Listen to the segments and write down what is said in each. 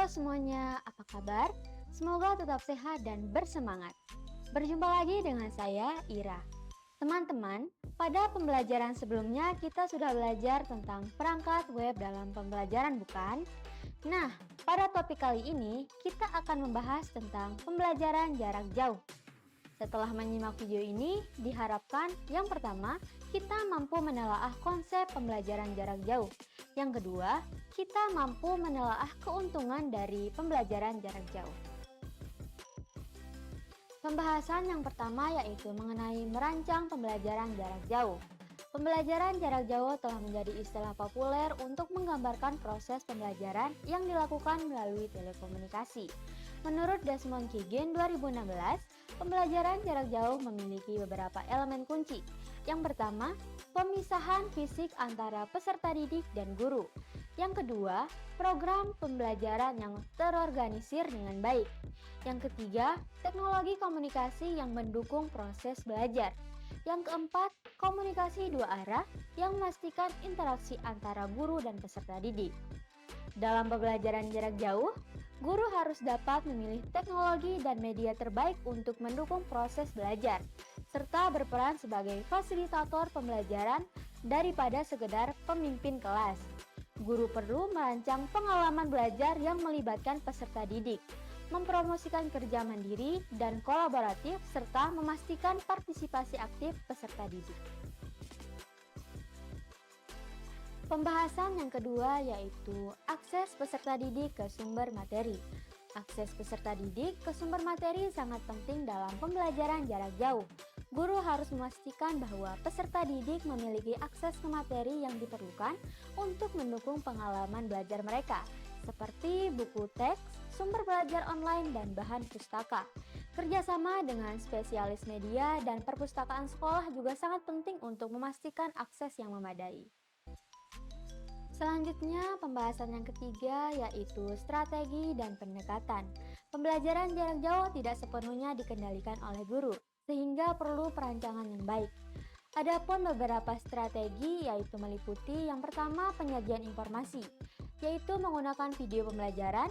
Halo semuanya, apa kabar? Semoga tetap sehat dan bersemangat. Berjumpa lagi dengan saya, Ira. Teman-teman, pada pembelajaran sebelumnya kita sudah belajar tentang perangkat web dalam pembelajaran, bukan? Nah, pada topik kali ini kita akan membahas tentang pembelajaran jarak jauh. Setelah menyimak video ini, diharapkan yang pertama, kita mampu menelaah konsep pembelajaran jarak jauh. Yang kedua, kita mampu menelaah keuntungan dari pembelajaran jarak jauh. Pembahasan yang pertama yaitu mengenai merancang pembelajaran jarak jauh. Pembelajaran jarak jauh telah menjadi istilah populer untuk menggambarkan proses pembelajaran yang dilakukan melalui telekomunikasi. Menurut Desmond Kigin 2016, pembelajaran jarak jauh memiliki beberapa elemen kunci. Yang pertama, pemisahan fisik antara peserta didik dan guru. Yang kedua, program pembelajaran yang terorganisir dengan baik. Yang ketiga, teknologi komunikasi yang mendukung proses belajar. Yang keempat, komunikasi dua arah yang memastikan interaksi antara guru dan peserta didik. Dalam pembelajaran jarak jauh, guru harus dapat memilih teknologi dan media terbaik untuk mendukung proses belajar, serta berperan sebagai fasilitator pembelajaran daripada sekedar pemimpin kelas. Guru perlu merancang pengalaman belajar yang melibatkan peserta didik, mempromosikan kerja mandiri dan kolaboratif, serta memastikan partisipasi aktif peserta didik. Pembahasan yang kedua yaitu akses peserta didik ke sumber materi. Akses peserta didik ke sumber materi sangat penting dalam pembelajaran jarak jauh. Guru harus memastikan bahwa peserta didik memiliki akses ke materi yang diperlukan untuk mendukung pengalaman belajar mereka, seperti buku teks, sumber belajar online, dan bahan pustaka. Kerjasama dengan spesialis media dan perpustakaan sekolah juga sangat penting untuk memastikan akses yang memadai. Selanjutnya, pembahasan yang ketiga yaitu strategi dan pendekatan. Pembelajaran jarak jauh tidak sepenuhnya dikendalikan oleh guru, sehingga perlu perancangan yang baik. Adapun beberapa strategi yaitu meliputi yang pertama penyajian informasi, yaitu menggunakan video pembelajaran,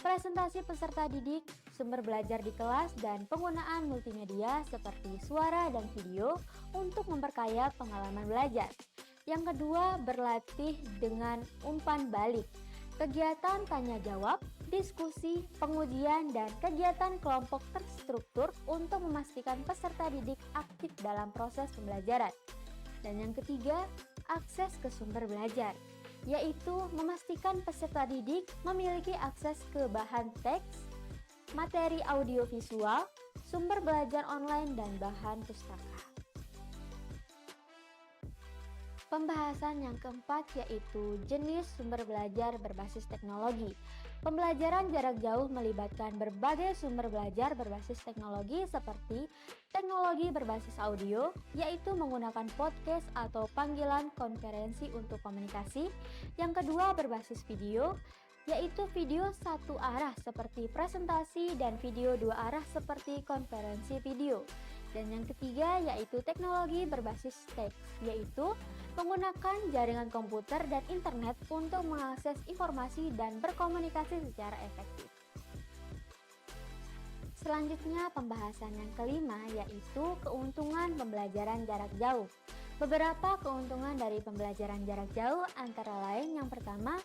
presentasi peserta didik, sumber belajar di kelas, dan penggunaan multimedia seperti suara dan video untuk memperkaya pengalaman belajar. Yang kedua, berlatih dengan umpan balik. Kegiatan tanya jawab, diskusi, pengujian, dan kegiatan kelompok terstruktur untuk memastikan peserta didik aktif dalam proses pembelajaran. Dan yang ketiga, akses ke sumber belajar, yaitu memastikan peserta didik memiliki akses ke bahan teks, materi audiovisual, sumber belajar online, dan bahan pustaka. Pembahasan yang keempat yaitu jenis sumber belajar berbasis teknologi. Pembelajaran jarak jauh melibatkan berbagai sumber belajar berbasis teknologi seperti teknologi berbasis audio, yaitu menggunakan podcast atau panggilan konferensi untuk komunikasi. Yang kedua, berbasis video, yaitu video satu arah seperti presentasi dan video dua arah seperti konferensi video. Dan yang ketiga yaitu teknologi berbasis teks, yaitu menggunakan jaringan komputer dan internet untuk mengakses informasi dan berkomunikasi secara efektif. Selanjutnya pembahasan yang kelima yaitu keuntungan pembelajaran jarak jauh. Beberapa keuntungan dari pembelajaran jarak jauh antara lain yang pertama,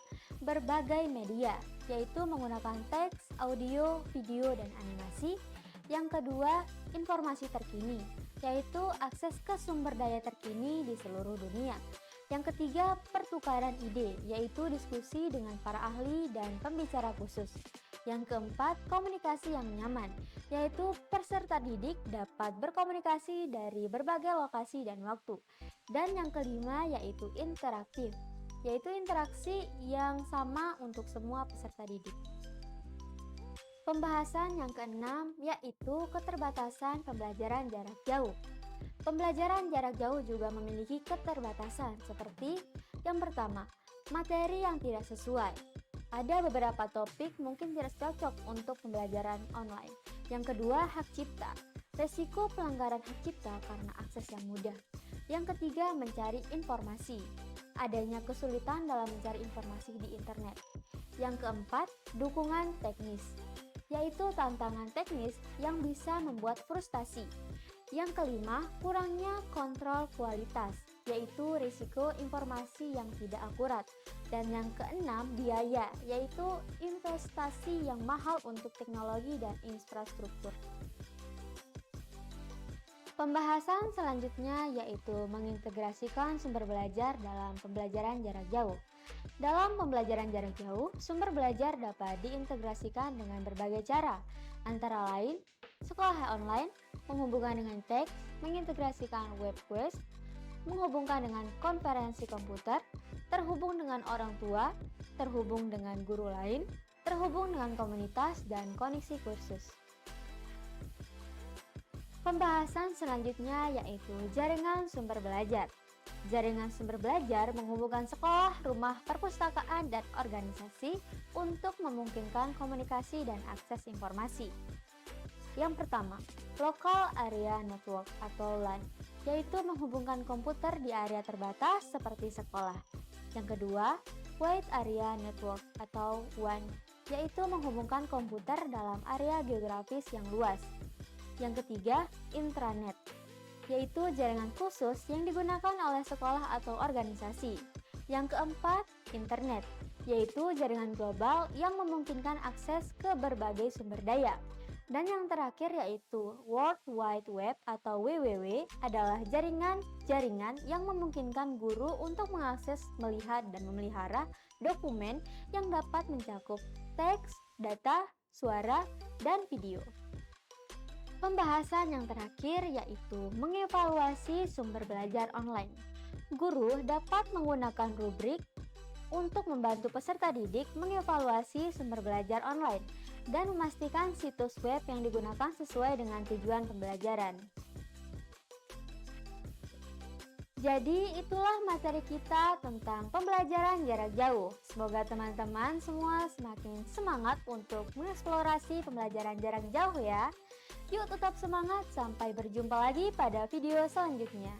berbagai media, yaitu menggunakan teks, audio, video, dan animasi. Yang kedua, informasi terkini, yaitu akses ke sumber daya terkini di seluruh dunia. Yang ketiga, pertukaran ide, yaitu diskusi dengan para ahli dan pembicara khusus. Yang keempat, komunikasi yang nyaman, yaitu peserta didik dapat berkomunikasi dari berbagai lokasi dan waktu. Dan yang kelima, yaitu interaktif, yaitu interaksi yang sama untuk semua peserta didik. Pembahasan yang keenam yaitu keterbatasan pembelajaran jarak jauh. Pembelajaran jarak jauh juga memiliki keterbatasan seperti yang pertama, materi yang tidak sesuai. Ada beberapa topik mungkin tidak cocok untuk pembelajaran online. Yang kedua, hak cipta. Resiko pelanggaran hak cipta karena akses yang mudah. Yang ketiga, mencari informasi. Adanya kesulitan dalam mencari informasi di internet. Yang keempat, dukungan teknis, yaitu tantangan teknis yang bisa membuat frustasi. Yang kelima, kurangnya kontrol kualitas, yaitu risiko informasi yang tidak akurat. Dan yang keenam, biaya, yaitu investasi yang mahal untuk teknologi dan infrastruktur. Pembahasan selanjutnya yaitu mengintegrasikan sumber belajar dalam pembelajaran jarak jauh. Dalam pembelajaran jarak jauh, sumber belajar dapat diintegrasikan dengan berbagai cara, antara lain sekolah online, menghubungkan dengan teks, mengintegrasikan web quest, menghubungkan dengan konferensi komputer, terhubung dengan orang tua, terhubung dengan guru lain, terhubung dengan komunitas, dan koneksi kursus. Pembahasan selanjutnya yaitu jaringan sumber belajar. Jaringan sumber belajar menghubungkan sekolah, rumah, perpustakaan, dan organisasi untuk memungkinkan komunikasi dan akses informasi. Yang pertama, Local Area Network atau LAN, yaitu menghubungkan komputer di area terbatas seperti sekolah. Yang kedua, Wide Area Network atau WAN, yaitu menghubungkan komputer dalam area geografis yang luas. Yang ketiga, intranet, yaitu jaringan khusus yang digunakan oleh sekolah atau organisasi. Yang keempat, internet, yaitu jaringan global yang memungkinkan akses ke berbagai sumber daya. Dan yang terakhir yaitu World Wide Web atau WWW adalah jaringan yang memungkinkan guru untuk mengakses, melihat, dan memelihara dokumen yang dapat mencakup teks, data, suara, dan video. Pembahasan yang terakhir yaitu mengevaluasi sumber belajar online. Guru dapat menggunakan rubrik untuk membantu peserta didik mengevaluasi sumber belajar online dan memastikan situs web yang digunakan sesuai dengan tujuan pembelajaran. Jadi itulah materi kita tentang pembelajaran jarak jauh. Semoga teman-teman semua semakin semangat untuk mengeksplorasi pembelajaran jarak jauh ya. Yuk tetap semangat, sampai berjumpa lagi pada video selanjutnya.